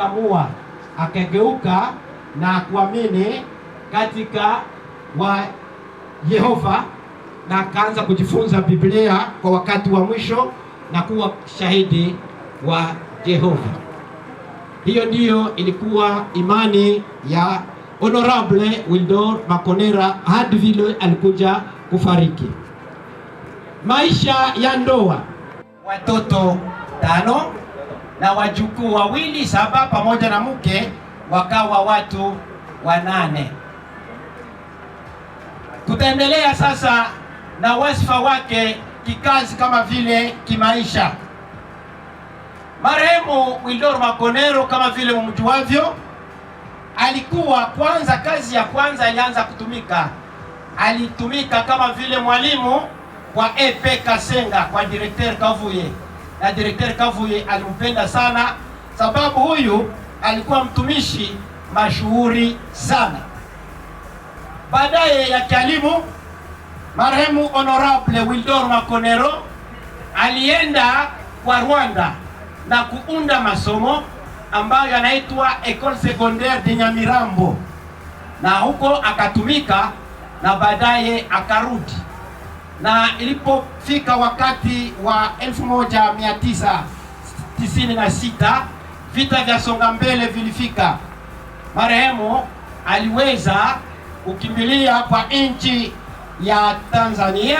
akamua, akageuka na kuamini katika wa Yehova na akaanza kujifunza Biblia kwa wakati wa mwisho na kuwa shahidi wa Yehova. Hiyo ndiyo ilikuwa imani ya Honorable Wildor Makonera hadi vile alikuja kufariki. Maisha ya ndoa, watoto 5 na wajukuu 2, 7 pamoja na mke, wakawa watu 8. Tutaendelea sasa na wasifa wake kikazi kama vile kimaisha. Marehemu Wildor Makonero, kama vile mjuavyo, alikuwa kwanza, kazi ya kwanza alianza kutumika, alitumika kama vile mwalimu kwa EP Kasenga kwa Directeur Kavuye, na Directeur Kavuye alimpenda sana sababu huyu alikuwa mtumishi mashuhuri sana. Baadaye ya kialimu, marehemu Honorable Wildor Makonero alienda kwa Rwanda na kuunda masomo ambayo yanaitwa École Secondaire de Nyamirambo, na huko akatumika na baadaye akarudi. Na ilipofika wakati wa 1996 vita vya songa mbele vilifika, marehemu aliweza kukimbilia kwa nchi ya Tanzania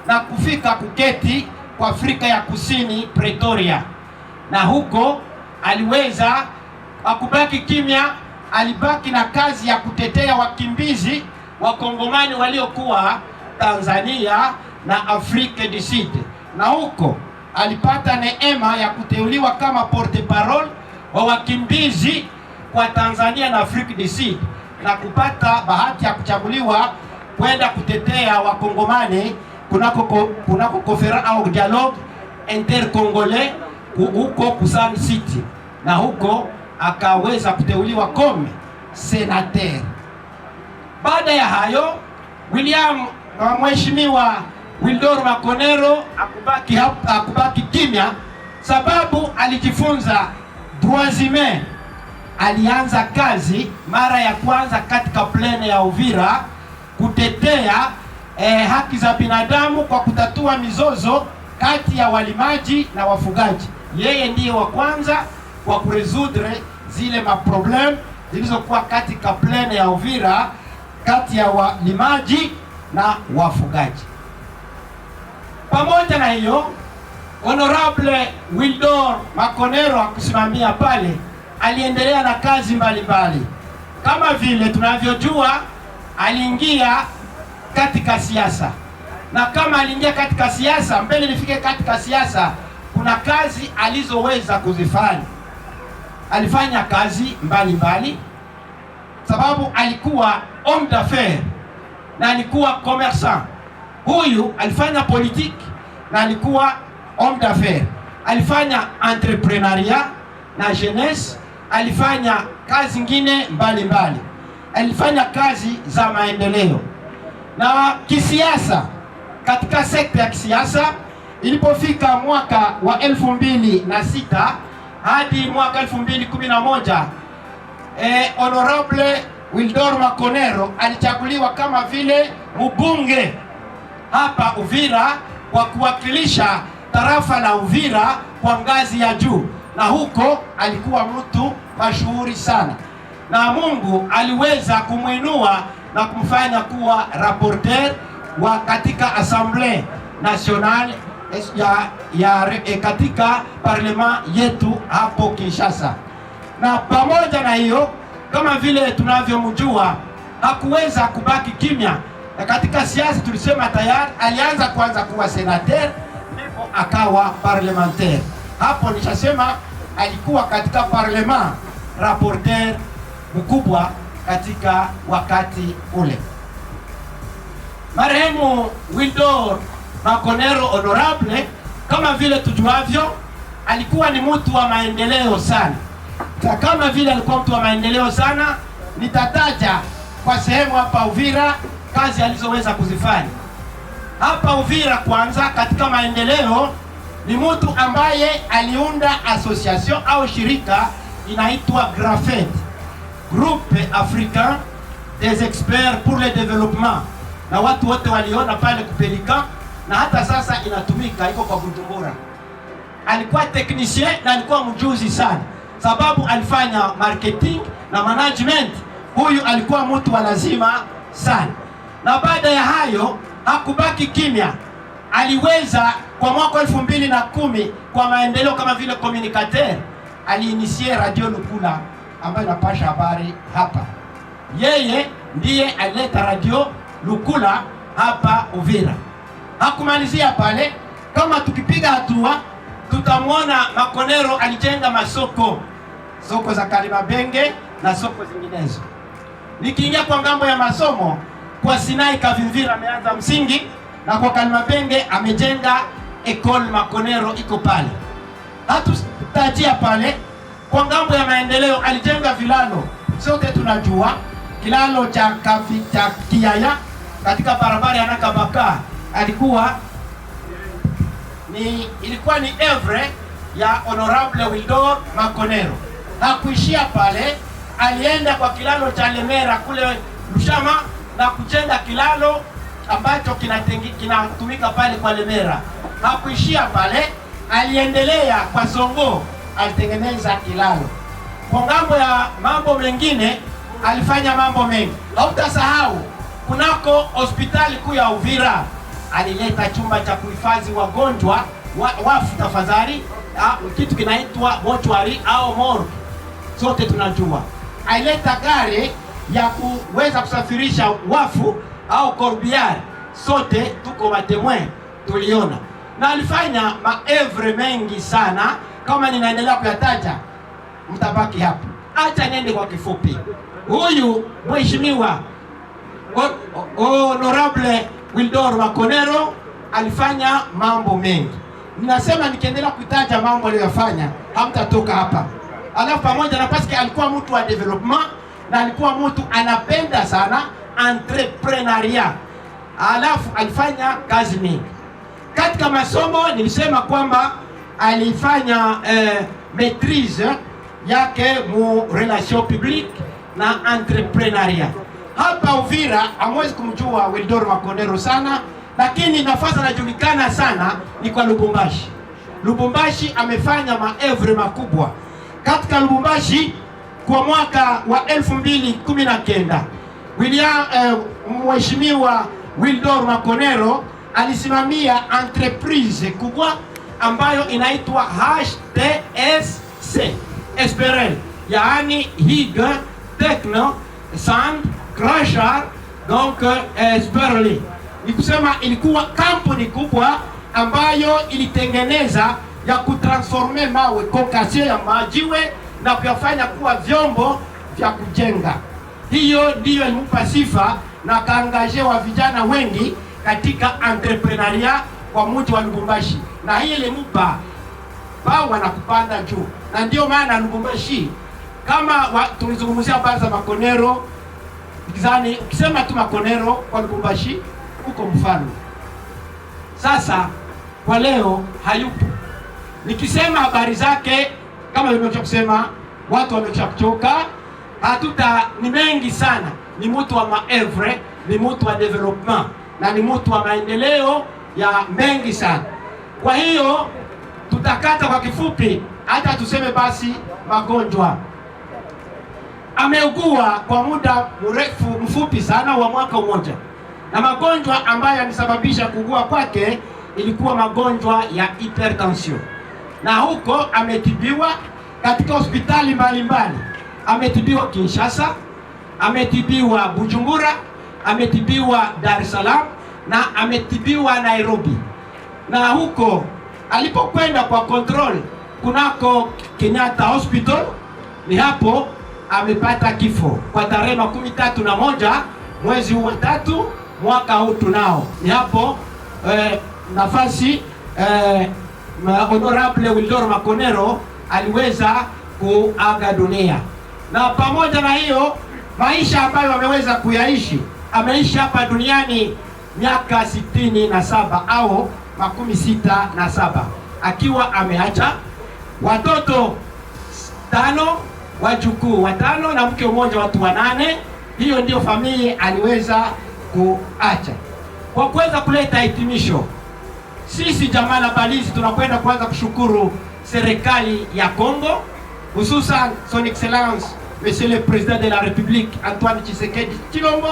na kufika kuketi kwa Afrika ya Kusini, Pretoria, na huko aliweza akubaki kimya. Alibaki na kazi ya kutetea wakimbizi wa Kongomani waliokuwa Tanzania na Afrika du Sud, na huko alipata neema ya kuteuliwa kama porte parole wa wakimbizi kwa Tanzania na Afrika du Sud, na kupata bahati ya kuchaguliwa kwenda kutetea wakongomani kunako conference au dialogue intercongolais huko Kusan City, na huko akaweza kuteuliwa kama senateur. Baada ya hayo, Mheshimiwa Wildor Makonero akubaki kimya sababu alijifunza droits humains. Alianza kazi mara ya kwanza katika plene ya Uvira kutetea haki za binadamu kwa kutatua mizozo kati ya walimaji na wafugaji. Yeye ndiye wa kwanza kwa kuresudre zile maproblem zilizokuwa katika plene ya Uvira kati ya walimaji na wafugaji. Pamoja na hiyo, Honorable Wildor Makonero akusimamia pale, aliendelea na kazi mbalimbali. Kama vile tunavyojua, aliingia katika siasa, na kama aliingia katika siasa, mbele nifike katika siasa, kuna kazi alizoweza kuzifanya. Alifanya kazi mbalimbali sababu alikuwa homme d'affaires na alikuwa commerçant. Huyu alifanya politique na alikuwa homme d'affaires. Alifanya entrepreneuriat na jeunesse, alifanya kazi nyingine mbalimbali, alifanya kazi za maendeleo na kisiasa. Katika sekta ya kisiasa, ilipofika mwaka wa 2006 hadi mwaka 2011, Honorable Wildor Makonero alichaguliwa kama vile mbunge hapa Uvira kwa kuwakilisha tarafa la Uvira kwa ngazi ya juu, na huko alikuwa mtu mashuhuri sana, na Mungu aliweza kumwinua na kumfanya kuwa rapporteur wa katika Assemblée Nationale katika parlement yetu hapo Kinshasa. Na pamoja na hiyo, kama vile tunavyomjua, hakuweza kubaki kimya, na katika siasa tulisema tayari alianza kwanza kuwa senateur, ndipo akawa parlementaire. Hapo nishasema alikuwa katika parlement rapporteur mkubwa katika wakati ule. Marehemu Wildor Makonero Honorable, kama vile tujuavyo, alikuwa ni mtu wa maendeleo sana. Kama vile alikuwa mtu wa maendeleo sana, nitataja kwa sehemu hapa Uvira kazi alizoweza kuzifanya. Hapa Uvira kwanza, katika maendeleo, ni mtu ambaye aliunda association au shirika inaitwa GRAFED, Groupe Africain des Experts pour le Développement, na watu wote waliona pale kupelika, na hata sasa inatumika, iko kwa Bujumbura. Alikuwa technicien na alikuwa mjuzi sana, sababu alifanya marketing na management. Huyu alikuwa mtu wa lazima sana. Na baada ya hayo hakubaki kimya, aliweza kwa mwaka 2010 kwa maendeleo kama vile communicateur, aliinisie Radio Lukula ambayo inapasha habari hapa. Yeye ndiye alileta Radio Lukula hapa Uvira. Hakumalizia pale, kama tukipiga hatua tutamwona Makonero alijenga masoko, soko za Kalimabenge na soko zinginezo. Nikiingia kwa ngambo ya masomo, kwa Sinai Kavimvira ameanza msingi, na kwa Kalimabenge amejenga Ecole Makonero iko pale. Hatutajia pale, kwa ngambo ya maendeleo alijenga vilalo. Sote tunajua kilalo cha Kiaya katika barabara ya Nakabaka ilikuwa ni evre ya Honorable Wildor Makonero. Hakuishia pale, alienda kwa kilalo cha Lemera kule Lushama na kujenga kilalo ambacho kinatumika pale kwa Lemera. Hakuishia pale, aliendelea kwa Songo, alitengeneza kilalo. Kwa ngambo ya mambo mengine alifanya mambo mengi. Hautasahau kunako hospitali kuu ya Uvira alileta chumba cha kuhifadhi wagonjwa wafu tafadhali, kitu kinaitwa mortuary au morgue. Sote tunajua alileta gari ya kuweza kusafirisha wafu au corbillard. Sote tuko watemwe, tuliona. Na alifanya maevre mengi sana, kama ninaendelea kuyataja mtabaki hapo. Acha niende kwa kifupi. Huyu mheshimiwa Honorable Wildor Makonero alifanya mambo mengi. Ninasema nikiendelea kutaja mambo aliyofanya hamtatoka hapa. Alafu pamoja na paske alikuwa mtu wa development na alikuwa mtu anapenda sana entrepreneuria. Alafu alifanya kazi mingi. Katika masomo nilisema kwamba alifanya maîtrise yake mu relation publique na entrepreneuria. Hapa Uvira hamwezi kumjua Wildor Makonero sana, lakini nafasi anajulikana sana ni kwa Lubumbashi. Lubumbashi amefanya maevre makubwa. Katika Lubumbashi kwa mwaka wa 2019 mheshimiwa Wildor Makonero alisimamia entreprise kubwa ambayo inaitwa HTSC Esperel, yaani Hig Techno Sand Crusher, donc Esperli. Ni kusema ilikuwa kampuni kubwa ambayo ilitengeneza ya kutransforme mawe kokasio ya majiwe na kuyafanya kuwa vyombo vya kujenga. Hiyo ndiyo ilimpa sifa na kaangaje wa vijana wengi katika entrepreneuria kwa mji wa Lubumbashi, na hii ilimpa bawa na kupanda juu. Na ndio maana Lubumbashi, kama tulizungumzia habari za Makonero, kizani ukisema tu Makonero kwa Lubumbashi uko mfano. Sasa kwa leo hayupo. Nikisema habari zake kama nimekuja kusema, watu wamechoka, ni mengi sana. Ni mtu wa maevre, ni mtu wa development na ni mtu wa maendeleo ya mengi sana. Kwa hiyo tutakata kwa kifupi, hata tuseme basi magonjwa. Ameugua kwa muda mfupi sana wa mwaka mmoja, na magonjwa ambayo yalisababisha kuugua kwake ilikuwa magonjwa ya hypertension. Na huko ametibiwa katika hospitali mbalimbali. Ametibiwa Kinshasa, ametibiwa Bujumbura, ametibiwa Dar es Salaam na ametibiwa Nairobi. Na huko alipokwenda kwa control kunako Kenyatta Hospital, ni hapo amepata kifo kwa tarehe 31 mwezi wa 3 mwaka huu tunao. Ni hapo nafasi Honorable Wildor Makonero aliweza kuaga dunia. Na pamoja na hiyo maisha ambayo ameweza kuyaishi, ameishi hapa duniani miaka 67 au 67, akiwa ameacha watoto 5 wajukuu 5 na mke mmoja, watu 8. Hiyo ndio familia aliweza kuacha. Kwa kuweza kuleta hitimisho, sisi jamaa la Balizi tunakwenda kwanza kushukuru serikali ya Kongo, hususan son excellence Monsieur le Président de la République Antoine Tshisekedi Tshilombo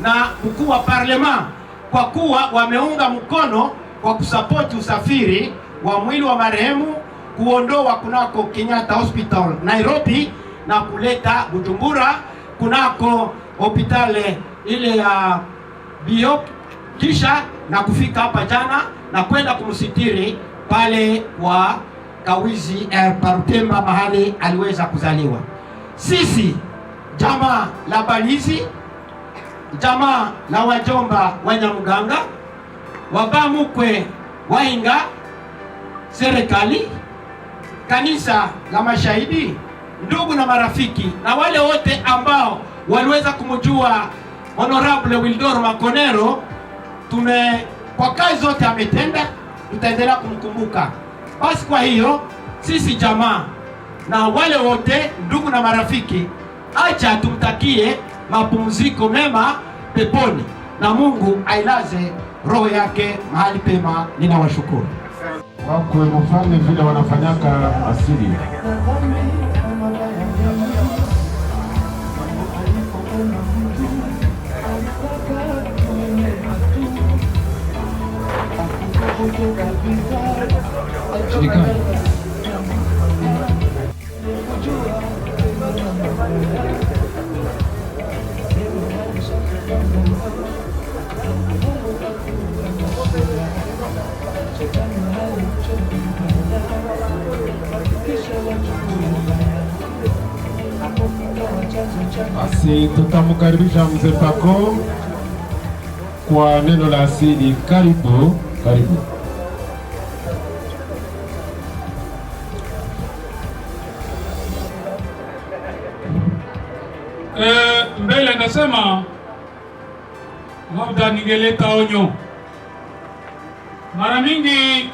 na mkuu wa parlement, kwa kuwa wameunga mkono kwa kusapoti usafiri wa mwili wa marehemu kuondoa kunako Kenyatta Hospital Nairobi na kuleta Bujumbura kunako hospitali ile ya Bio, kisha na kufika hapa jana na kwenda kumsitiri pale kwa Kawizi Parutemba mahali aliweza kuzaliwa. Sisi jamaa la Balizi, jamaa la wajomba wa Nyamuganga, wabamukwe wainga, serikali, kanisa la mashahidi, ndugu na marafiki na wale wote ambao waliweza kumjua Honorable Wildor Makonero, kwa kazi zote ametenda, tutaendelea kumkumbuka. Basi kwa hiyo sisi jamaa na wale wote ndugu na marafiki, acha tumtakie mapumziko mema peponi na Mungu ailaze roho yake mahali pema. Ninawashukuru. Wakwe mfanye vile wanafanyaka asili. Basi tutamkaribisha mzee Pako kwa neno la asili. Karibu, karibu. Mbele nasema labda ningeleta onyo. Mara mingi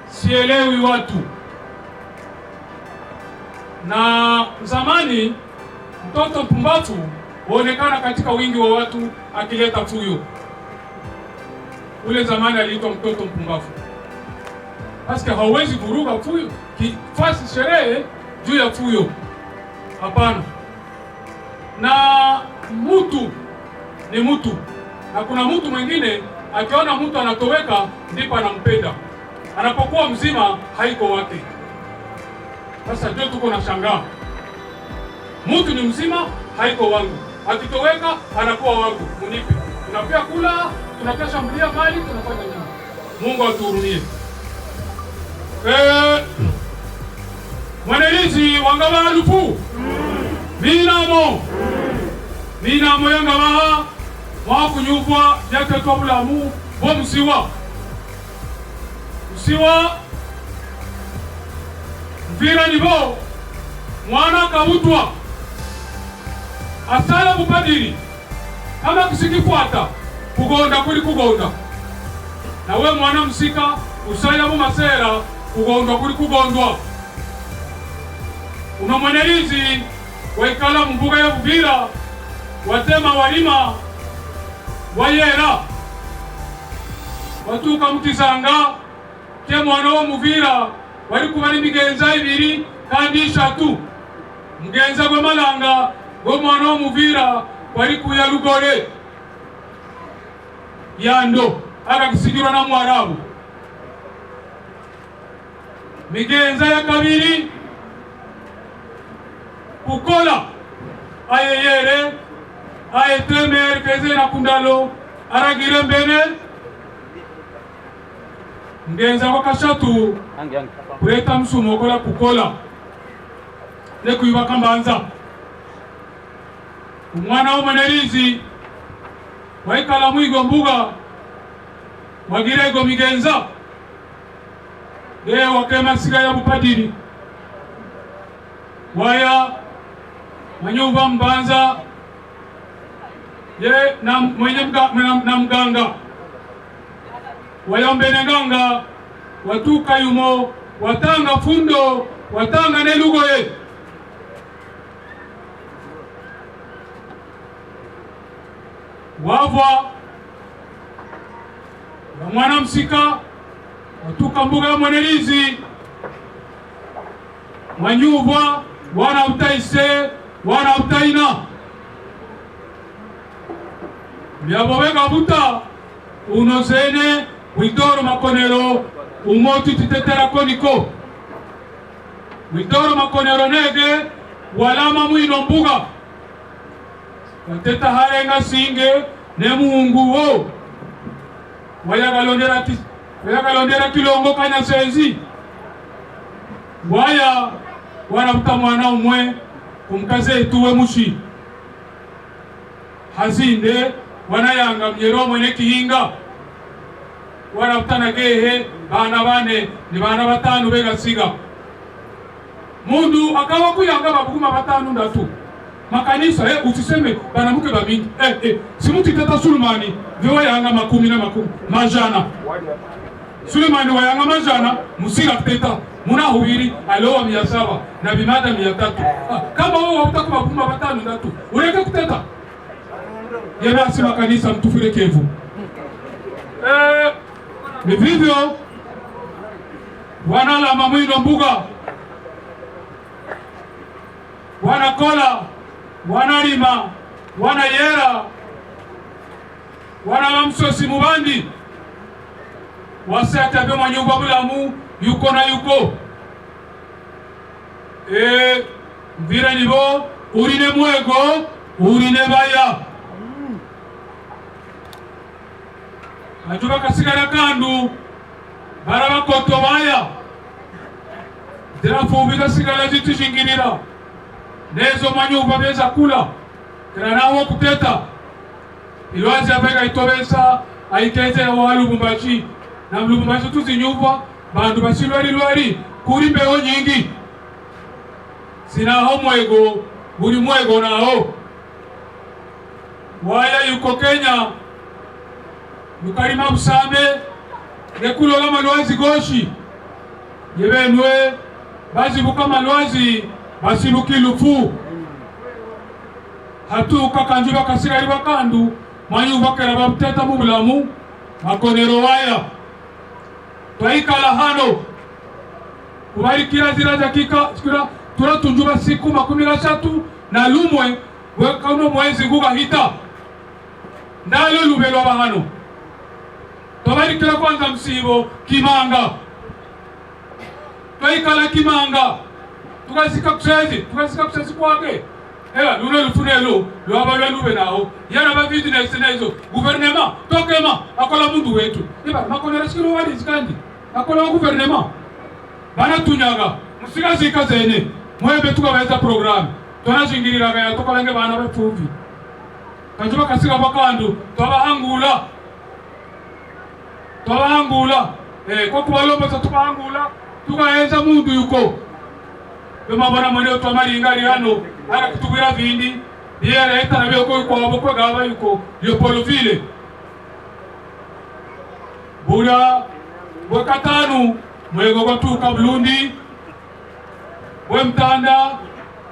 sielewi watu, na zamani mtoto mpumbavu huonekana katika wingi wa watu akileta fuyo. Ule zamani aliitwa mtoto mpumbavu, basi hauwezi kuruka fuyo kifasi sherehe juu ya fuyo, hapana. Na mtu ni mtu, na kuna mtu mwingine akiona mtu anatoweka ndipo anampenda, anapokuwa mzima haiko wake. Sasa ndio tuko na shangaa, mtu ni mzima haiko wangu, akitoweka anakuwa wangu. Munipe, tunapia kula, tunapia shambulia mali, tunafanya nini? Mungu atuhurumie. Mwanelizi wangaba lufu minamo yangabaha mwakunyubwa yake twabulamu bo musiwa mvira nibo mwana kabutwa asala bupadiri kama kusikifuata kugonda kuli kugonda, na we mwana msika usaya mu masera kugondwa kuli kugondwa. Una mwanelizi waikala mbuga ya Buvira, watema walima wayera watuka mukisanga ke mwana wa Muvira wali kubali migenza 2 kandi 3. Mugenza gwe malanga gwe mwana wa Muvira wali kuya Lugore yando akakisigirwa na Mwarabu. Migenza ya kabiri kukola ayeyere ayetemer keze na kundalo aragire mbene. Ngenza kwa kashatu kuleta msumo kola kukola ne kuiba kambanza. Umwana wa Mwanelizi waikala mwigo mbuga wagirego migenza de wakema siga ya bupadiri waya manyumba mbanza ye na mwenye na mganga wayombene nganga watuka yumo watanga fundo watanga nelugoye wava na mwana msika watuka mbuga ya Mwenelizi Manyuva wana utaise wana utaina myabobega buta unozene Widoro Makonero umoti titetera koniko Widoro Makonero nege walama mwino mbuga wateta harenga singe ne Mungu wo wayagalondera kilongo kanya senzi waya wanabuta mwana umwe kumkaze tuwe mushi hazinde wanayanga mnyero mwene kihinga warabutana gehe bana bane ni bana batanu begasiga mundu akawa kuyanga babuguma batanu ndatu makanisa usiseme banamuke bamingi simuti tata Sulemani viwa yanga makumi na makumi majana Sulemani wa yanga majana musiga teta muna hubiri alowa 700 na bimada 300 kama wao wabutaka babuguma batanu ndatu ureke kuteta yebasi makanisa mtufire kevu ni vivyo wanalama mwino mbuga wanakola wanalima wanayera wanamsosi mubandi wasata byo manyumba bulamu yuko na yuko mvira nibo urine mwego urine baya ajuba kasigara kandu barabakoto baya zirafumbira sigara zitishingirira nezo manyumba beza kula kana nawo kuteta ilwazi abega itobesa aiteze wa Lubumbashi na Lubumbashi tuzinyumva bandu basilwari kuri mbeo nyingi sinaho mwego buri mwego naho waya yuko Kenya Mukarima Busambe ngekulola malwazi goshi yebenwe bazibuka malwazi basibuki lufu hatuka kanjuba kasigari bakandu manyumba kera babuteta mu bulamu Makonero waya twaikala hano kubari kirazira jakika sikira turatunjuba siku 13 na lumwe wekano mwezi guga hita ndalo lubelwa bahano tobari kila kwanza msibo Kimanga twaikala Kimanga tukasika kusezi kwake luno lufunelo lwaba lube naho yana ba business nezo guvernema tokema akola mundu wetu Makonero sikiro wali zikandi akola guvernema bana tunyaga musigazika zene mwebe tukabeza program tonashingirira ya tokolange bana bapfuvi kanjuba kasiga bakandu twabahangula kwa kubalomba tukahangula tukaenza mundu yuko bemabona mwene twamaringa ali hano ara kitubira vindi yera eta na byoko kwa boko gaba yuko yo polovile bura bwakatanu mwego gwatuka Bulundi bwemtanda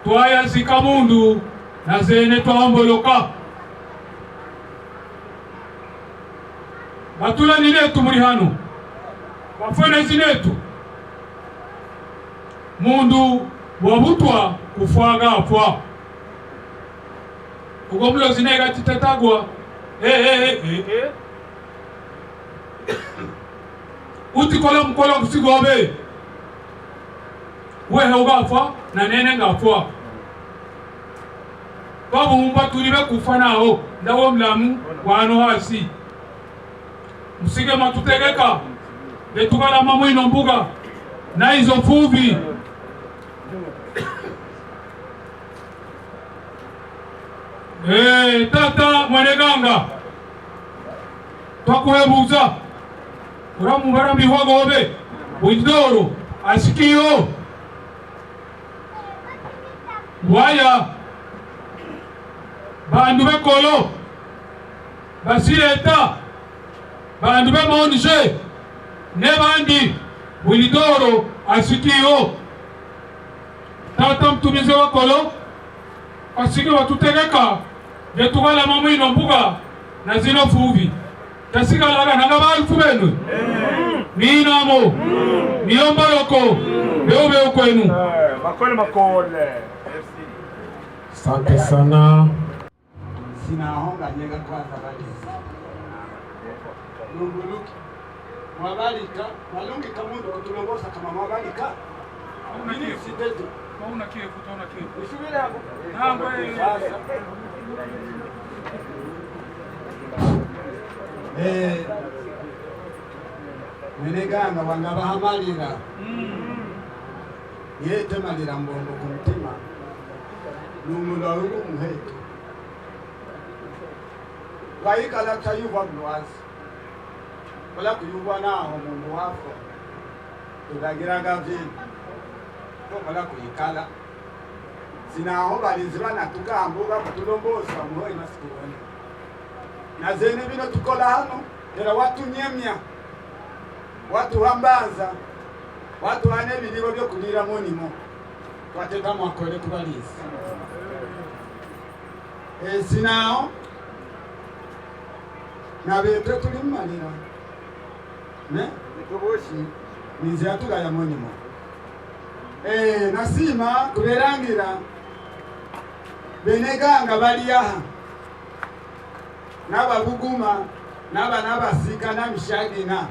twaya zika mundu na zene twamboloka batula ninetu muri hano bafone zinetu mundu wabutwa kufwaga apwa ugomulo zinega titatagwa utikola mkola kusigobe wehe ugafwa na nene ngafwa babumba tulibe kufa naho ndawo mlamu wano hasi musige matutegeka betugala mamwino mbuga na izo fuvi tata mweneganga twakuhebuza uramu barambi wagobe Widoro asikiyo waya bandu bekolo basireta bandu bemonje ne bandi Widoro asikiyo tata mtumize wakolo asiki watutegeka betugala mamwino mbuga na zino fuvi tasigalaga nanga balufu benu ninamo niombaloko beube kwenu makole. Asante sana. Sinaonga nyega kwanza balizi. Lunguluki. Mwabalika, malungi kamundo kutulongosa kama mwabalika. Nini siteto? Mauna kiefu, tauna kiefu. Ushubile hapo? Nangwe. Meneganga wangabahamalira. Yete malira mbongo kumutima. Lungula ugu muheto. Waikala tayuwa mwazi. Wala kuyubwa naho mungu wafo. Tudagiraga vini. Wala kuyikala. Sinaho balizibana tukambuga kutulombosa muhoi masikironi. Na zene bino tukola hano. Era watu nyemya. Watu hambaza. Watu hane bilibo byo kulira monimo. Twateka mwakole kubalizi. Sinaho. Na bete tulimalira. Ne? Nikuboshi. Ninzi atuga ya monimo. Nasima kuberangira. Beneganga bali yaha. N'ababuguma n'abasika n'amishagina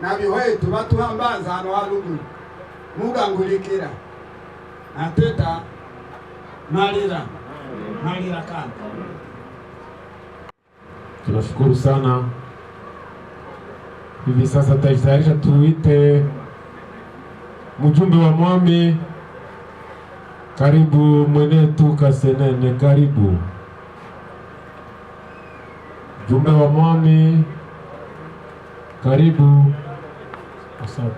n'abihwetu batuhambanza hano haruguru mugangulikira nateta malira kandi. Tunashukuru sana. Hivi sasa tayari tuite mjumbe wa mwami. Karibu mwenetu Kasenene, karibu. Mjumbe wa mwami, karibu. Asante.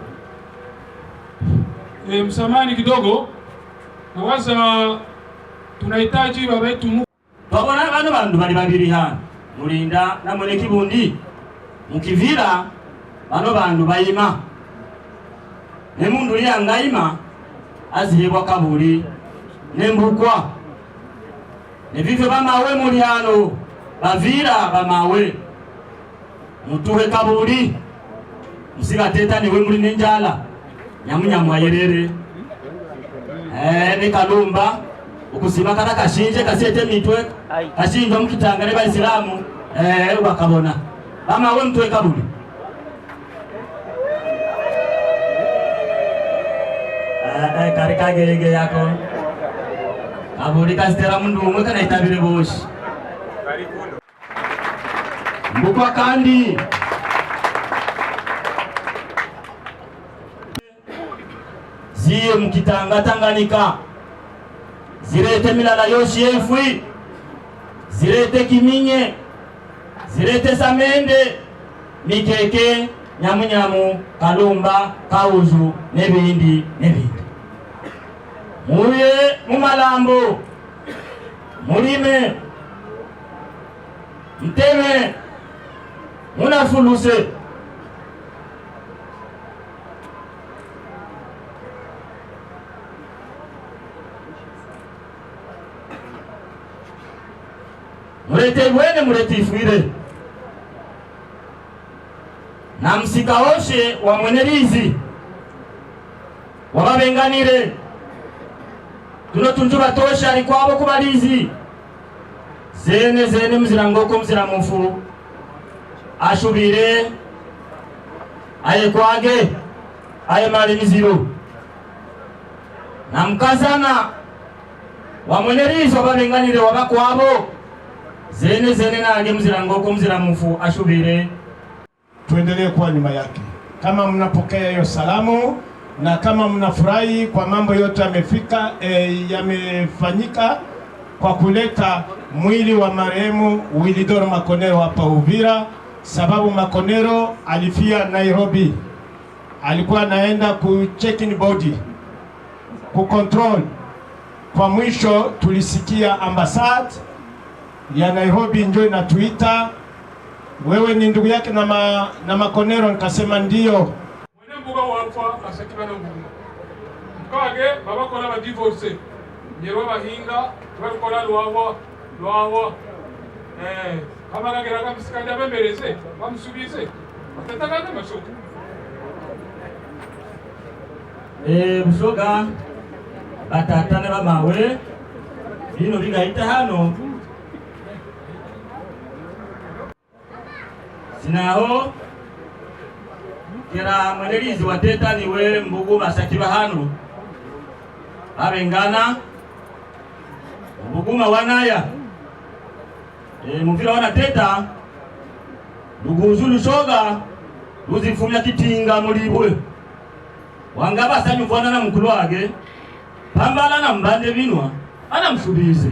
Msamani kidogo, nawaza tunahitaji baba yetu babona bano bantu bali babiri hano Mulinda na mwene Kibundi mukivira bano bantu bayima ne mundu lyangayima azihebwa kabuli nembukwa ne vive bamawe muli hano bavira bamawe mutuhe kabuli musigateta niwe muli nenjala nyamunyamu ayerere ne Kalumba ukusima kata kashinje kasete mitwe kashinje mukitanga ne Baislamu wakabona bamawe mtuhe kabuli karika gege yako kabuli kasitera mundu umwe kana itabire boshi mbukwa kandi ziye mukitanga Tanganyika zirete milala yoshi efwi zirete Kiminye zirete Samende Mikeke Nyamunyamu Kalumba Kauzu nebindi muye mumalambo mulime mteme munafuluse murete wene murete ifwire na msikaoshe wa mwenerizi wababenganire tuno tunjuba tosha alikwabo kubalizi zene mzirangoko mziramufu ashubire aye kwage aye mali miziro na mkazana wa mwenerizi wababenganire wabakwabo zene nange mzirangoko mziramufu ashubire. Tuendelee kuwa nyuma yake. Kama mnapokea hiyo salamu na kama mnafurahi kwa mambo yote yamefika yamefanyika kwa kuleta mwili wa marehemu Wilidor Makonero hapa Uvira, sababu Makonero alifia Nairobi. Alikuwa anaenda ku check-in body, ku control. Kwa mwisho tulisikia ambassador ya Nairobi njoo na Twitter, wewe ni ndugu yake na Makonero. Nikasema ndio. Mwene mbuga walfa asakibana mbuga mkage babakola ba divorce nyerwa bahinga bakola lwawa kama kageraga msikanja bembereze bamusubize batatagaga mashoka bushoga batatane bamawe bino bigahita hano sinaho kera mwenelizi wateta niwe mbugu masakiba hano babengana mbuguma wanaya muvira wanateta luguzu lushoga luzifumya kitinga mulibwe wangaba sanyuvana na mkulu wage pambala na mbande binwa ana msubize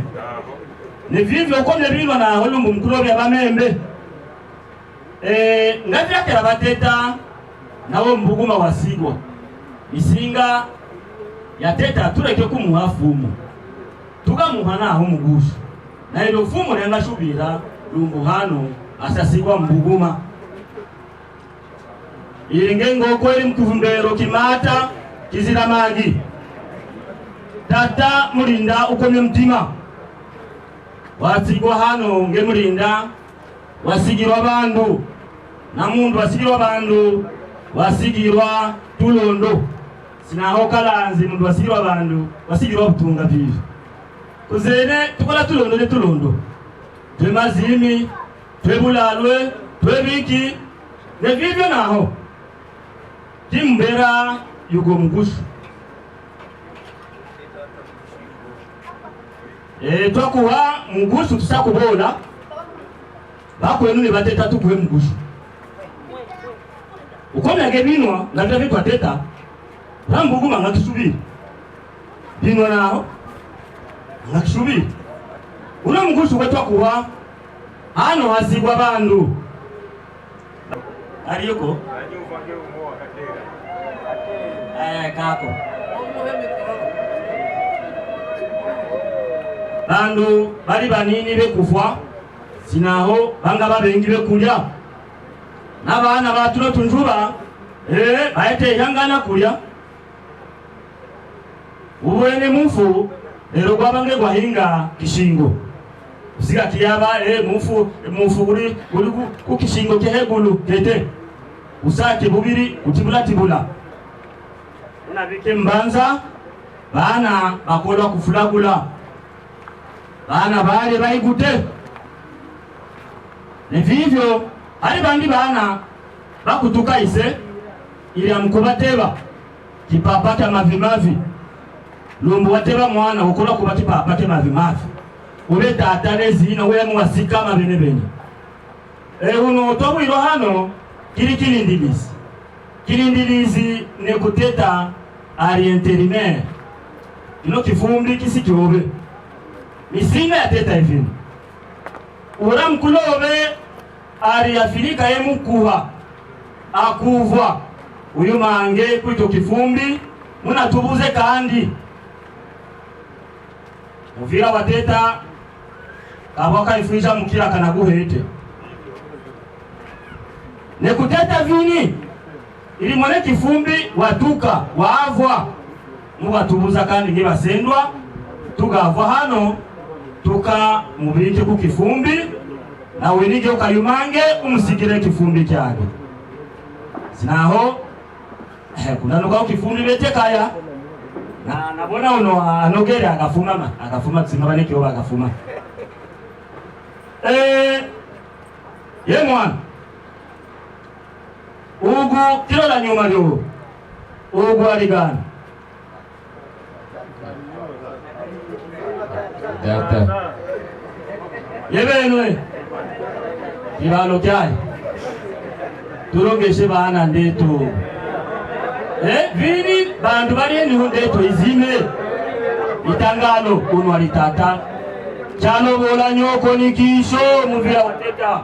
ni vivyo ukomye binwa na holumbu mkulu bya bamembe ngavira kera bateta nawo mbuguma wasigwa isinga yateta tureke kumuhafumu tukamuha naho mugusha na ilo fumu lenga shubira lumbu hano asasigwa mbuguma ilinge ngoko ili mkuvumbero kimata kizira magi tata mulinda ukomye mtima wasigwa hano nge mulinda wasigirwa bandu na mundu wasigirwa bandu wasigirwa tulondo sinaho kalanzi mundu wasigirwa bandu wasigirwa butunga vivi kuzene tukola tulondo twe mazimi twe bulalwe twe biki ne vivyo naho timbera yugo mugushu twakuwa mugushu tusakubola bakwenu ne bateta tukuwe mugushu ukomyage binwa ngavira vitu ateta rambuguma ngakisubiri binwa naho ngakisubiri una mugushu wetwakuwa hano hasigwa bandu aliyoko kako bandu bali banini bekufwa sinaho banga babengi bekulya n'abana batuno tunjuba baete yangana kulya ubwene mufu lero gwabange gwahinga kishingo usiga kiyaba mufu guri ku kishingo kehegulu kete usake bubiri kutibula unabike mbanza bana bakola kufulagula bana bale baigute ne vivyo ali bandi bana bakutuka ise ili amkubateba kipapa kya mavimavi lumbu wateba mwana ukola kuba kipapa kya mavimavi ule tatale zino we mwasika mabene bene uno tobwiro hano kilindilizi ne kuteta ari intérimaire ino kifumbi kisikyobe misinga ya teta hivi ura mkulobe ari afirika yemukuha akuvwa uyu mange kwito kifumbi muna tubuze kandi muvira wateta kabaka ifisha mukira kanaguhete ne kuteta vini ili mwone kifumbi watuka waavwa mubatubuza kandi ngibasendwa tugavwa hano tuka mubike ku kifumbi na wenige ukayumange umusigire kifumbi cyane sinaho kunanuka ku kifumbi betekaya na nabona uno anogere agafuma tsingabane kiyo agafuma ye mwana ugu kilo la nyuma lyo ugu aligana data yebenwe ibalo kyai turongeshe bana ndetu vini bandu bali ni ndetu izime itangalo uno alitata chalo bola nyoko nikisho muvira wateta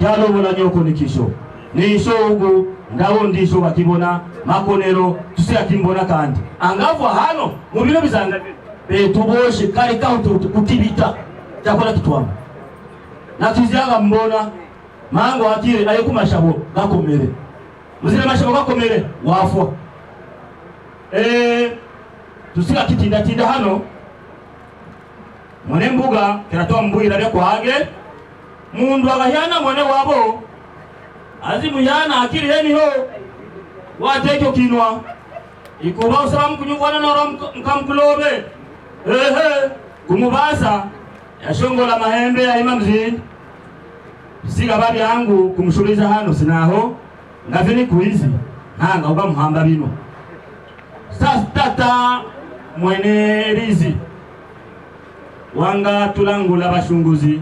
chalo bola nyoko nikisho nisho ugu ndawo ndisho bakibona makonero tusia kimbona kandi angavwa hano mubiro bizanga betuboshe kali kautu kutibita chakora kitwama nakiziaga mbona mango akire ayo kumashabo gakomere muzire mashabo gakomere wafwa tusika kitinda hano mwene mbuga kiratoa mbwira lyo kwage mundu akahyana mwene wabo azimuyana akili heniho watekyo kinwa ikuba usaba mkunyugwana noro mkamkulobe kumubasa yashongola mahembe ya ima mzini siga babi yangu kumshuliza hano sinaho ngavini kuizi hanga uba muhamba bino sasa tata mwene rizi wanga tulangula bashunguzi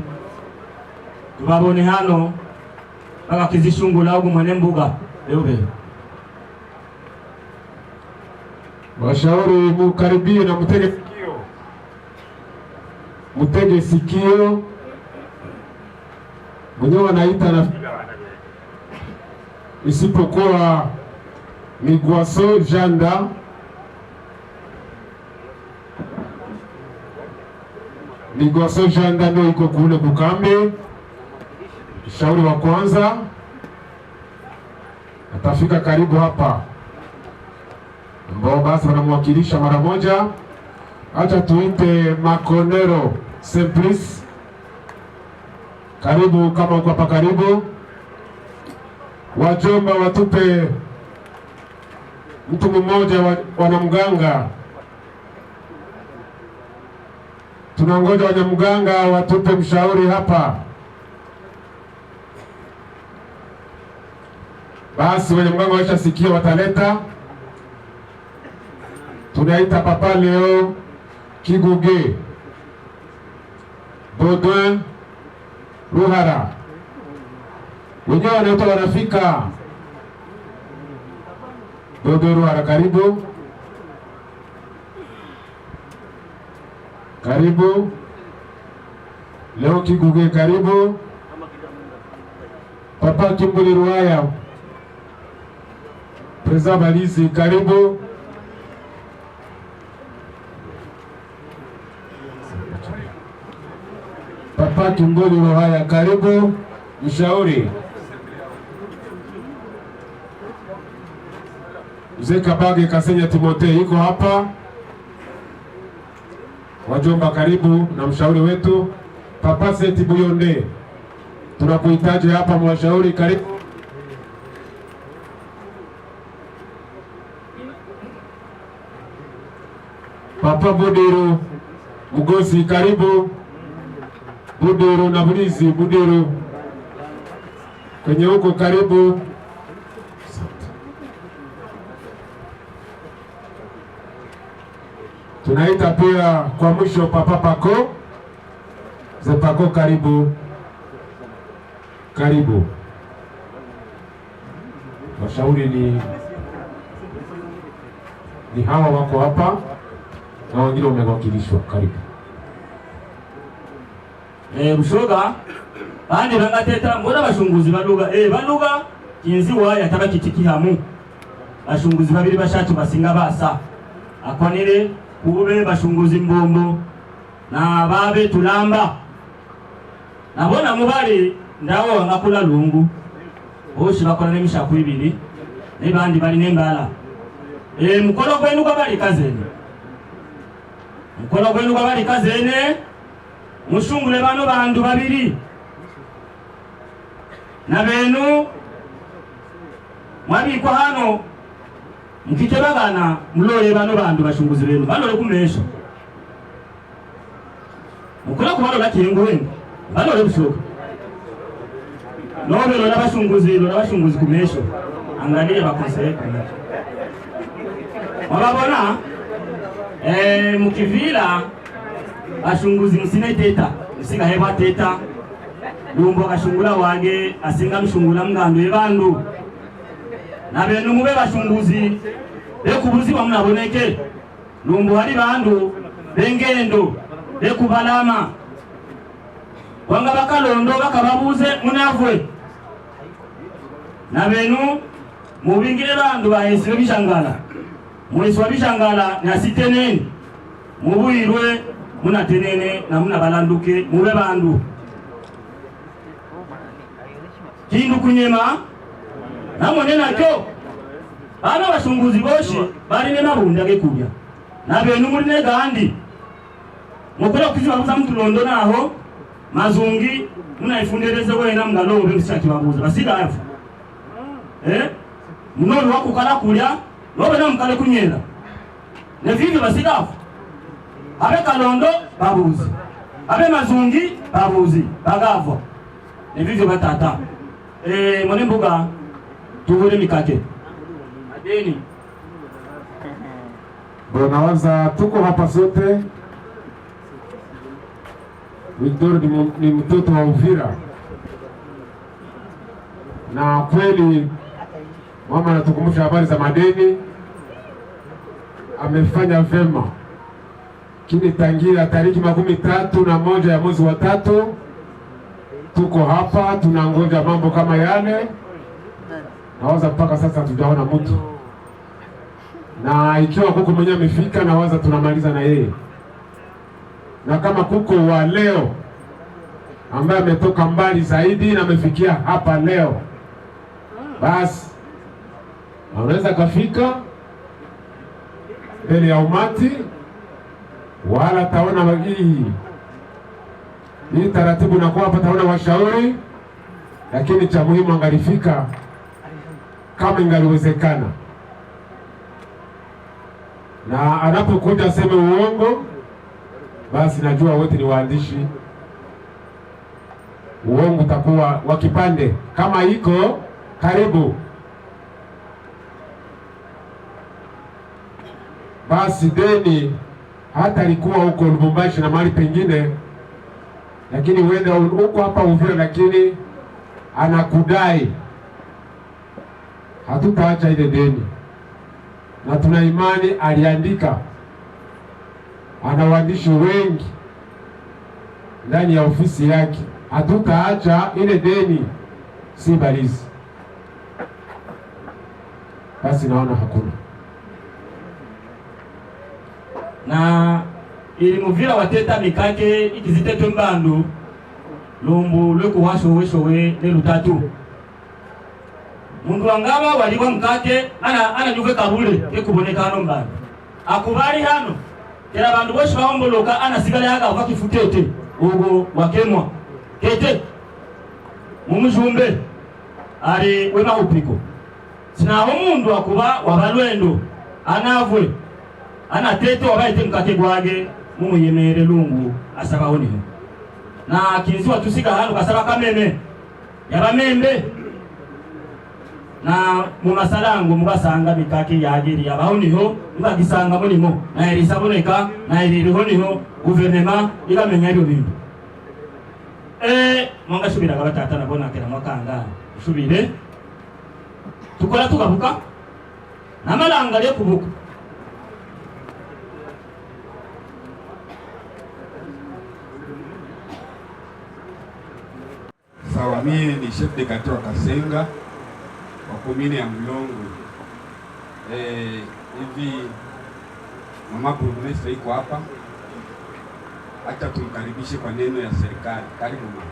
tubabone hano baka kizishungula ugu mwene mbuga eube washauri mukaribie na mutege sikio mwenyewe wanaita na isipokuwa Migwaso Janda Migwaso Janda ndio iko kule kukambi. Shauri wa kwanza atafika karibu hapa, ambao basi wanamwakilisha mara moja. Acha tuite Makonero Simplice, karibu kama uko hapa karibu. Wajomba watupe mtu mmoja wanamganga, tunangoja wanamganga watupe mshauri hapa. Basi wenye mganga waisha sikia wataleta. Tunaita Papa Leo Kiguge Baudouin Ruhara, wenyewe wanaitwa wanafika. Baudouin Ruhara, karibu karibu. Leo Kiguge, karibu. Papa Kimbuli Ruhaya Preza Balizi, karibu. Papa Kimbuli Ruhaya, karibu. Mshauri Mzee Kabage Kasenya Timote iko hapa. Wajomba karibu na mshauri wetu Papa Seti Buyonde, tunakuhitaji hapa mwashauri, karibu. Papa Budiru Mugosi, karibu. Budiru na Bulizi, Budiru kwenye huko, karibu. Tunaita pia kwa mwisho Papa Pako Zepako, karibu karibu. Washauri ni hawa wako hapa na wengine wamewakilishwa, karibu. Bushoga bandi bangateta mbona bashunguzi baluga baluga kinzi waya tabakitiki hamu bashunguzi babiri bashatu basinga basa akwanire kube bashunguzi mbombo na babe tulamba nabona mubali ndawo ngakula lungu boshi bakora nemishaku ibiri ne bandi bali nembala mukolo gwenu bali kazene mukolo gwenu bali kazene mushungule bano bandu babiri na benu mwabikwa hano mukitebagana mulole bano bandu bashunguzi benu balole kumesho mukola kubalola kingu wengi balole bushoka nobe lola bashunguzi kumesho angalie bakose wababona mukivila bashunguzi musine teta musinga heba teta lumbo kashungula wage asinga mshungula mgando ebandu na benu mube bashunguzi bekubuzi wa munaboneke lumbo hali bandu bengendo bekubalama wanga bakalondo bakababuze munavwe na benu mubingire bandu bahesire bishangala mwesi wa bishangala nasiteneni mubuirwe munatenene na munabalanduke mube bandu kindu kunyema namone nakyo bano bashunguzi boshi bali ne mabunda gekulya na benu muri ne gandi mukora kuzibabuza mutulondo naho mazungi munaifundereze wena mngalobe mshakibabuza basida yafu mnori wakukala kulya lobe na mkale kunyela ne vivyo basida yafu abe kalondo babuzi abe mazungi babuzi bagavwa ne vivyo batata mwene mbuga tuvule mikate madeni. Nawaza tuko hapa sote. Wildor ni mtoto wa Uvira, na kweli mama anatukumbusha habari za madeni. Amefanya vema, kini tangia tariki 31 ya mwezi wa 3 tuko hapa tunangoja mambo kama yale. Nawaza mpaka sasa hatujaona mtu, na ikiwa kuko mwenye amefika nawaza tunamaliza na yeye, na kama kuko wa leo ambaye ametoka mbali zaidi na amefikia hapa leo, basi anaweza kafika mbele ya umati, wala taona hii taratibu na kwa hapa taona washauri, lakini cha muhimu angalifika kama ingaliwezekana, na anapokuja aseme uongo, basi najua wote ni waandishi, uongo utakuwa wa kipande. Kama iko karibu, basi deni hata alikuwa huko Lubumbashi na mahali pengine, lakini uenda huko hapa Uvira, lakini anakudai, hatutaacha ile deni, na tuna imani aliandika. Ana waandishi wengi ndani ya ofisi yake, hatutaacha ile deni, si balizi. Basi naona hakuna na ili Muvira wateta mikake ikiziteto mbandu lumbu lweku washowe ne lutatu mundu wangaba waliwa mkake ana nyuve kabule ekuboneka hano mbandu akubali hano kera bandu bose baomboloka ana sigale haga wakifutete ugo wakemwa kete mumujumbe ari wema upiko sinaho mundu akuba wabalwendo anavwe ana tete wabaite mkate gwage mumuyemere lungu asabahoniho na kinzi watusika hano kasaba kameme yabamembe na mumasalango mubasanga mikake yagiri yabahoniho mubagisanga mulimo na elisaboneka na elirihoniho guvernema ikamenya ibyo bintu mwanga shubira gabatata nabona kera mwakanga shubire tukora tugabuka namalanga lyo kubuka. Sawa, mimi ni chef de quartier wa Kasenga wa komine ya Mlongo. Hivi mama burgomestre iko hapa, acha tumkaribishe kwa neno ya serikali. Karibu mama.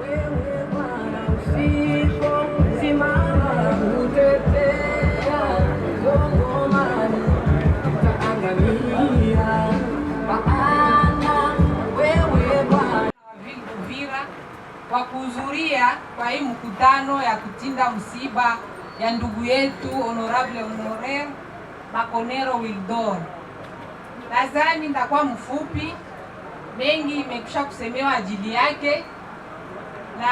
Wewe Bwana usipo simama utetea Kongomani tutaangamia. Maana wewe Bwana Uvira kwa kuhudhuria kwa hii mkutano ya kutinda msiba ya ndugu yetu Honorable Honore Makonero Wildor. Nadhani nitakuwa mfupi, mengi imekusha kusemewa ajili yake, na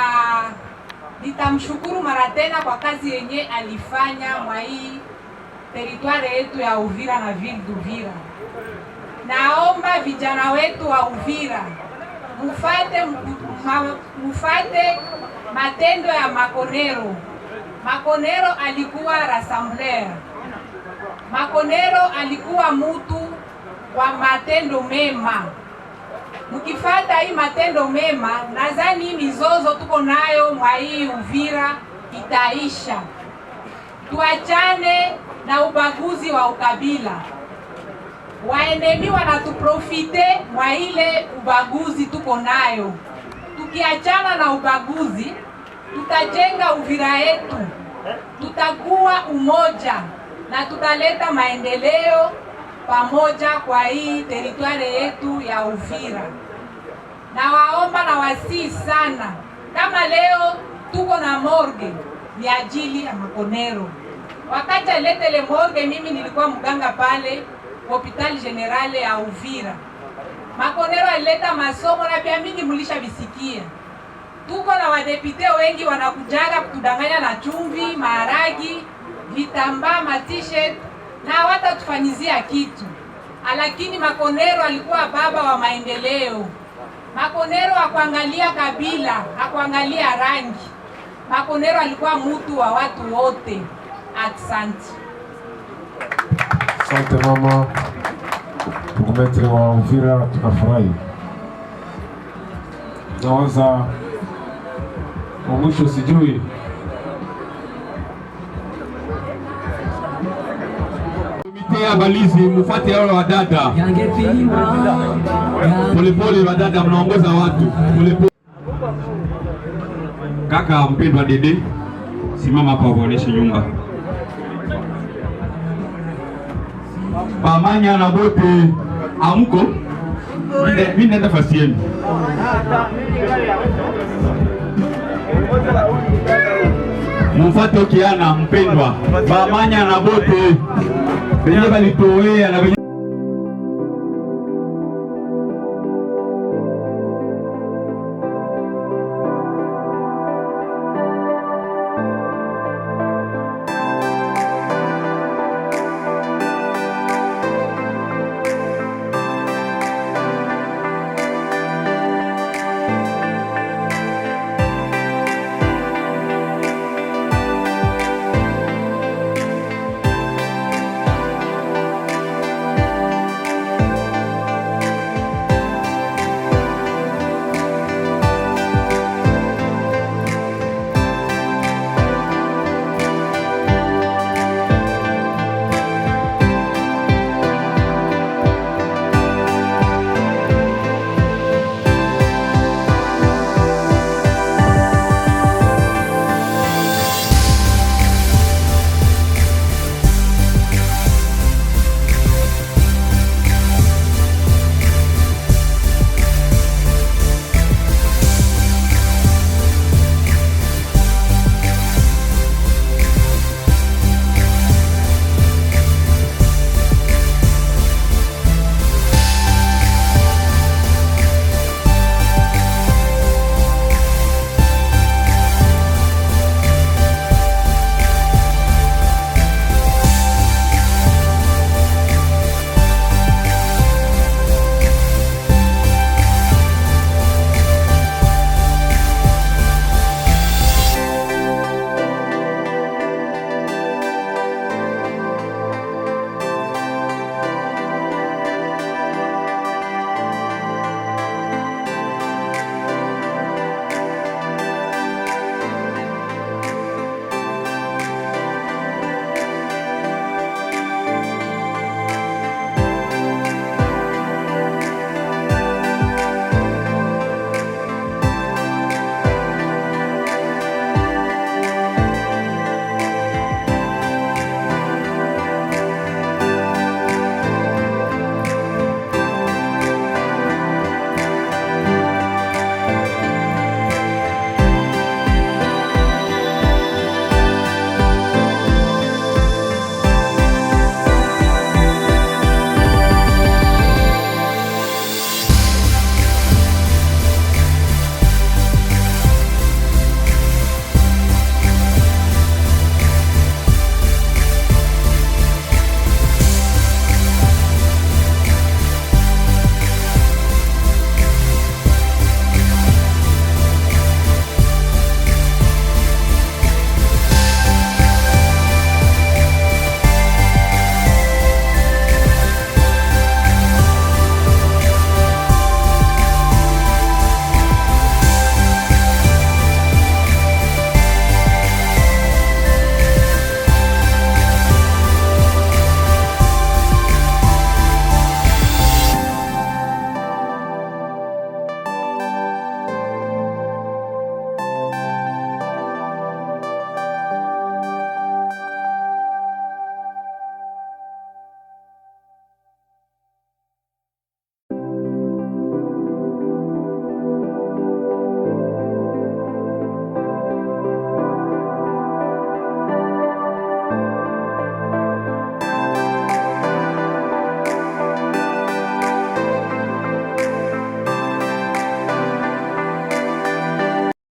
nitamshukuru mara tena kwa kazi yenye alifanya mwa hii teritwari yetu ya Uvira na ville d'Uvira. Naomba vijana wetu wa Uvira mufate matendo ya Makonero. Makonero alikuwa rassembleur. Makonero alikuwa mutu wa matendo mema. Mkifata hii matendo mema, nadhani mizozo tuko nayo mwa hii Uvira itaisha. Tuachane na ubaguzi wa ukabila. Waenemi wanatuprofite mwa ile ubaguzi tuko nayo. Tukiachana na ubaguzi, tutajenga Uvira yetu, tutakuwa umoja na tutaleta maendeleo pamoja kwa hii teritwari yetu ya Uvira. Na waomba na wasii sana Kama leo tuko na morgue ni ajili ya Makonero. Wakati alete ile morgue, mimi nilikuwa mganga pale hospitali generale ya Uvira. Makonero alileta masomo na pia mingi mlisha visikia. Tuko na wadepite wengi wanakujaga kutudanganya na chumvi, maharagi, vitambaa, ma-t-shirt na hawatatufanyizia kitu. Lakini Makonero alikuwa baba wa maendeleo. Makonero hakuangalia kabila, hakuangalia rangi. Makonero alikuwa mtu wa watu wote. Asante. Asante mama. Tukumetre wa Uvira, tunafurahi. Nawaza wa mwisho sijui mitea balizi mufate yao wa dada polepole, wa dada mnaongoza watu polepole. Kaka mpendwa Dede, simama hapa uoneshe nyumba. Pamanya na bote amko, mimi nenda fasi yenu. Mufate Okiana mpendwa, Pamanya na bote benye balitoea na